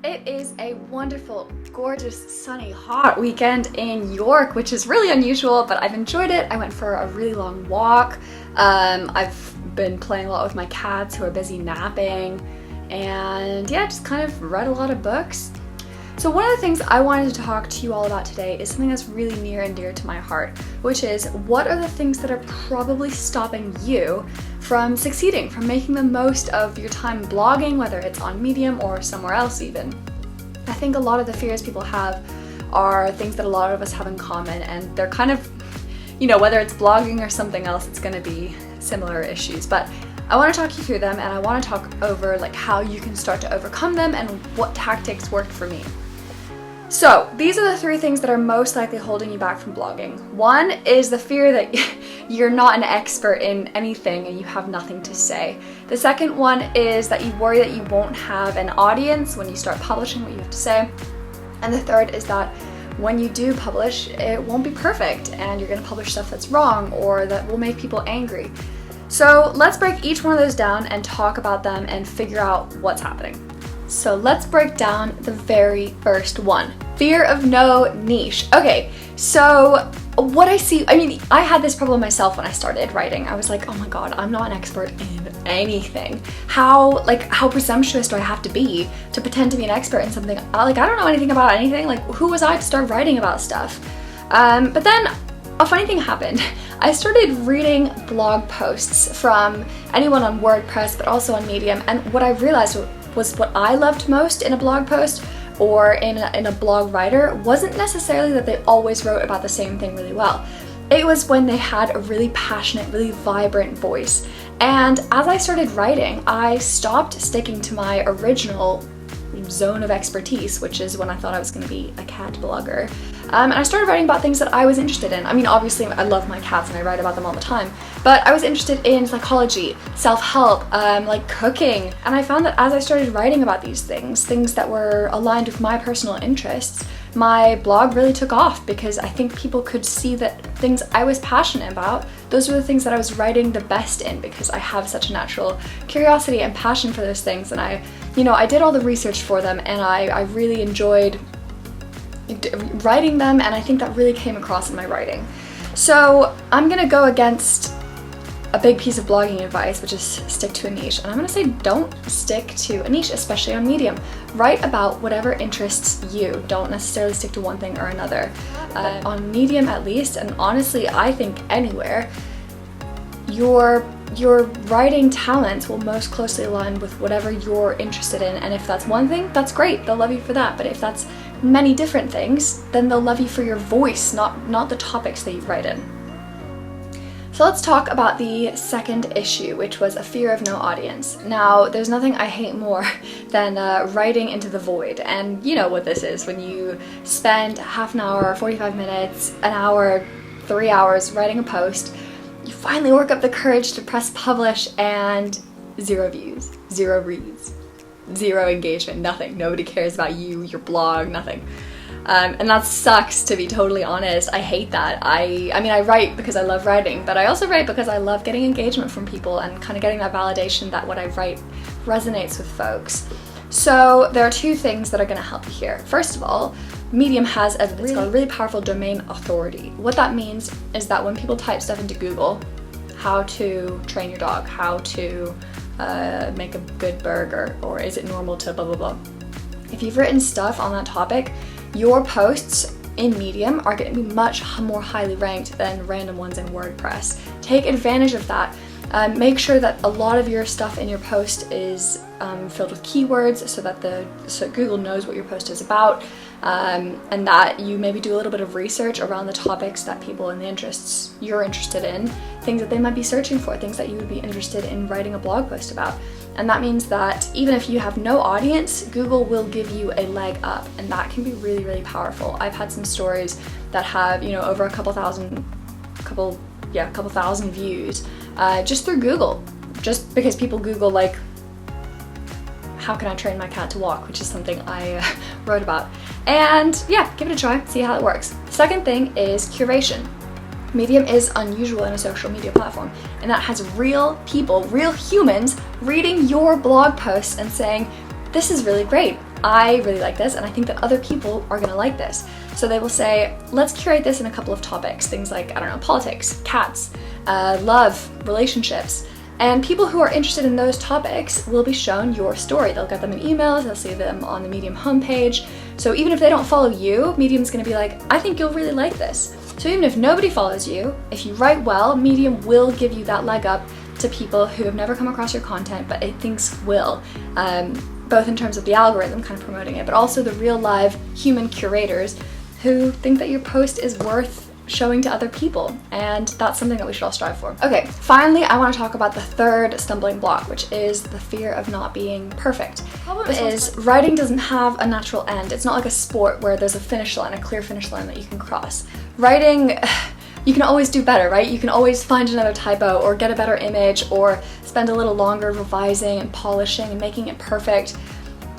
It is a wonderful, gorgeous, sunny, hot weekend in York, which is really unusual, but I've enjoyed it. I went for a really long walk. I've been playing a lot with my cats who are busy napping, and yeah, just kind of read a lot of books. So one of the things I wanted to talk to you all about today is something that's really near and dear to my heart, which is what are the things that are probably stopping you from succeeding, from making the most of your time blogging, whether it's on Medium or somewhere else even. I think a lot of the fears people have are things that a lot of us have in common, and they're kind of, whether it's blogging or something else, it's going to be similar issues. But I want to talk you through them, and I want to talk over how you can start to overcome them and what tactics worked for me. So these are the three things that are most likely holding you back from blogging. One is the fear that you're not an expert in anything and you have nothing to say. The second one is that you worry that you won't have an audience when you start publishing what you have to say. And the third is that when you do publish, it won't be perfect and you're going to publish stuff that's wrong or that will make people angry. So let's break each one of those down and talk about them and figure out what's happening. So let's break down the very first one. Fear of no niche. Okay, so what I see, I had this problem myself when I started writing. I was like, oh my god, I'm not an expert in anything. How presumptuous do I have to be to pretend to be an expert in something? I don't know anything about anything. Who was I to start writing about stuff? But then a funny thing happened. I started reading blog posts from anyone on WordPress, but also on Medium, and what I realized was what I loved most in a blog post or in a blog writer wasn't necessarily that they always wrote about the same thing really well. It was when they had a really passionate, really vibrant voice. And as I started writing, I stopped sticking to my original zone of expertise, which is when I thought I was going to be a cat blogger. And I started writing about things that I was interested in. Obviously I love my cats and I write about them all the time, but I was interested in psychology, self-help, cooking. And I found that as I started writing about these things that were aligned with my personal interests, my blog really took off because I think people could see that things I was passionate about, those were the things that I was writing the best in because I have such a natural curiosity and passion for those things. And I did all the research for them and I really enjoyed writing them, and I think that really came across in my writing. So I'm gonna go against a big piece of blogging advice, which is stick to a niche. And I'm gonna say don't stick to a niche, especially on Medium. Write about whatever interests you. Don't necessarily stick to one thing or another. On Medium at least, and honestly I think anywhere, your writing talents will most closely align with whatever you're interested in, and if that's one thing, that's great, they'll love you for that. But if that's many different things, then they'll love you for your voice, not the topics that you write in. So let's talk about the second issue, which was a fear of no audience. Now, there's nothing I hate more than writing into the void, and you know what this is, when you spend half an hour, 45 minutes, an hour, 3 hours writing a post, you finally work up the courage to press publish and 0 views, 0 reads, 0 engagement, nothing. Nobody cares about you, your blog, nothing. And that sucks, to be totally honest. I hate that. I write because I love writing, but I also write because I love getting engagement from people and kind of getting that validation that what I write resonates with folks. So there are two things that are going to help you here. First of all, Medium has a really powerful domain authority. What that means is that when people type stuff into Google, how to train your dog, how to make a good burger, or is it normal to blah blah blah. If you've written stuff on that topic, your posts in Medium are going to be much more highly ranked than random ones in WordPress. Take advantage of that. Make sure that a lot of your stuff in your post is filled with keywords so Google knows what your post is about, and that you maybe do a little bit of research around the topics that people in the interests you're interested in, things that they might be searching for, things that you would be interested in writing a blog post about. And that means that even if you have no audience, Google will give you a leg up, and that can be really, really powerful. I've had some stories that have, over a couple thousand views just through Google, just because people Google how can I train my cat to walk, which is something I wrote about. And yeah, give it a try, see how it works. Second thing is curation. Medium is unusual in a social media platform, and that has real people, real humans reading your blog posts and saying, this is really great. I really like this and I think that other people are gonna like this. So they will say, let's curate this in a couple of topics, things like, I don't know, politics, cats, love, relationships. And people who are interested in those topics will be shown your story. They'll get them in emails, they'll see them on the Medium homepage. So even if they don't follow you, Medium's gonna be like, I think you'll really like this. So even if nobody follows you, if you write well, Medium will give you that leg up to people who have never come across your content, but it thinks will. Both in terms of the algorithm kind of promoting it, but also the real live human curators who think that your post is worth showing to other people, and that's something that we should all strive for. Okay, finally, I want to talk about the third stumbling block, which is the fear of not being perfect. The problem is writing doesn't have a natural end. It's not like a sport where there's a finish line, a clear finish line that you can cross. Writing, you can always do better, right? You can always find another typo or get a better image or spend a little longer revising and polishing and making it perfect.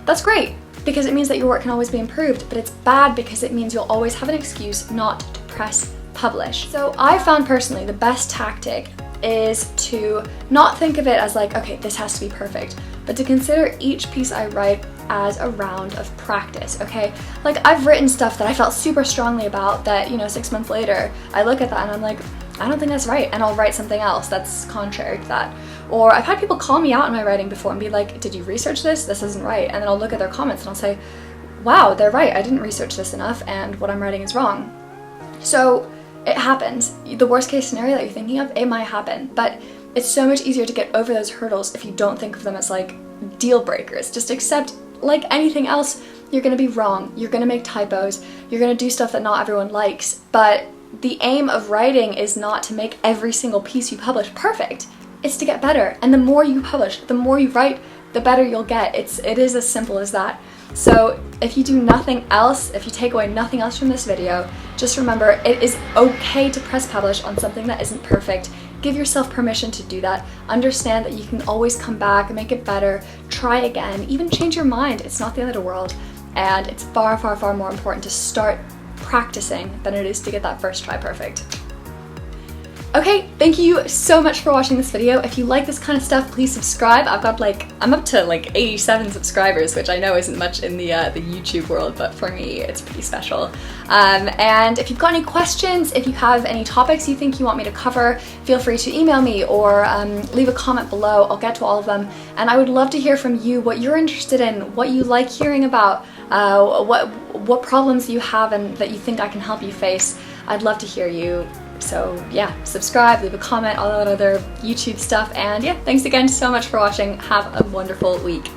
That's great, because it means that your work can always be improved, but it's bad because it means you'll always have an excuse not to press publish. So I found personally the best tactic is to not think of it as like, okay, this has to be perfect, but to consider each piece I write as a round of practice, okay? Like, I've written stuff that I felt super strongly about that, you know, 6 months later, I look at that and I'm like, I don't think that's right, and I'll write something else that's contrary to that. Or I've had people call me out in my writing before and be like, did you research this? This isn't right. And then I'll look at their comments and I'll say, wow, they're right, I didn't research this enough and what I'm writing is wrong. So it happens. The worst case scenario that you're thinking of, it might happen, but it's so much easier to get over those hurdles if you don't think of them as like deal breakers. Just accept, like anything else, you're gonna be wrong, you're gonna make typos, you're gonna do stuff that not everyone likes, but the aim of writing is not to make every single piece you publish perfect. It's to get better, and the more you publish, the more you write, the better you'll get. It is as simple as that. So if you do nothing else, if you take away nothing else from this video, just remember it is okay to press publish on something that isn't perfect. Give yourself permission to do that. Understand that you can always come back and make it better, try again, even change your mind. It's not the end of the world, and it's far, far, far more important to start practicing than it is to get that first try perfect. Okay, thank you so much for watching this video. If you like this kind of stuff, please subscribe. I'm up to like 87 subscribers, which I know isn't much in the YouTube world, but for me, it's pretty special. And if you've got any questions, if you have any topics you think you want me to cover, feel free to email me or leave a comment below. I'll get to all of them. And I would love to hear from you what you're interested in, what you like hearing about, what problems you have and that you think I can help you face. I'd love to hear you. So yeah, subscribe, leave a comment, all that other YouTube stuff, and yeah, thanks again so much for watching. Have a wonderful week.